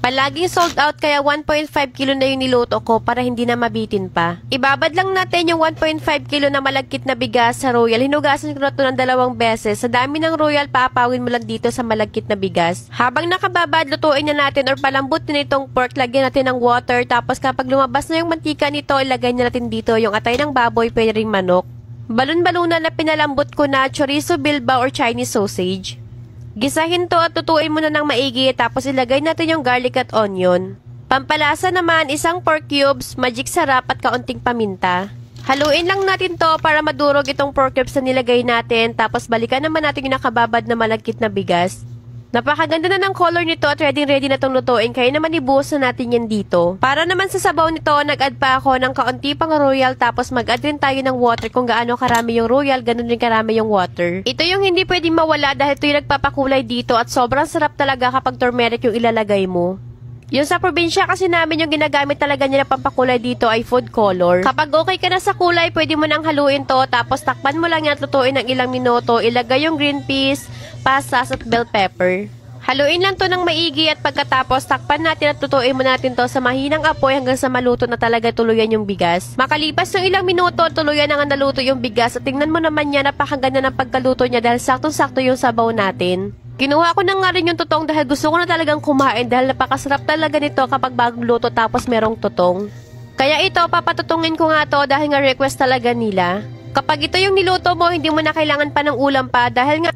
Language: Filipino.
Palaging sold out kaya 1.5 kilo na yung niluto ko para hindi na mabitin pa. Ibabad lang natin yung 1.5 kilo na malagkit na bigas sa Royal. Hinugasan ko na ito ng 2 beses. Sa dami ng Royal, paapawin mo lang dito sa malagkit na bigas. Habang nakababad, lutuin na natin or palambot na itong pork. Lagyan natin ng water. Tapos kapag lumabas na yung mantika nito, ilagay na natin dito yung atay ng baboy, pwede ring manok. Balon-balunan na pinalambot ko na chorizo bilbao or Chinese sausage. Gisahin to at tutuin mo na ng maigi tapos ilagay natin yung garlic at onion. Pampalasa naman, isang pork cubes, magic sarap at kaunting paminta. Haluin lang natin to para madurog itong pork cubes na nilagay natin tapos balikan naman natin yung nakababad na malagkit na bigas. Napakaganda na ng color nito at ready na itong lutuin kaya naman ibuhos na natin yan dito. Para naman sa sabaw nito, nag-add pa ako ng kaunti pang royal tapos mag-add rin tayo ng water kung gaano karami yung royal, ganun rin karami yung water. Ito yung hindi pwedeng mawala dahil ito yung nagpapakulay dito at sobrang sarap talaga kapag turmeric yung ilalagay mo. Yung sa probinsya kasi namin yung ginagamit talaga nila pampakulay dito ay food color. Kapag okay ka na sa kulay, pwede mo nang haluin to tapos takpan mo lang yan at lutuin ng ilang minuto. Ilagay yung green peas, pasas at bell pepper. Haluin lang to ng maigi at pagkatapos takpan natin at lutuin mo natin to sa mahinang apoy hanggang sa maluto na talaga tuluyan yung bigas. Makalipas ng ilang minuto, tuluyan na nga naluto yung bigas at tingnan mo naman yan, napakaganda ng pagkaluto niya dahil saktong-sakto yung sabaw natin. Kinuha ko na nga rin yung tutong dahil gusto ko na talagang kumain dahil napakasarap talaga nito kapag bagong luto tapos merong tutong. Kaya ito, papatutungin ko nga to dahil nga request talaga nila. Kapag ito yung niluto mo, hindi mo na kailangan pa ng ulam pa dahil nga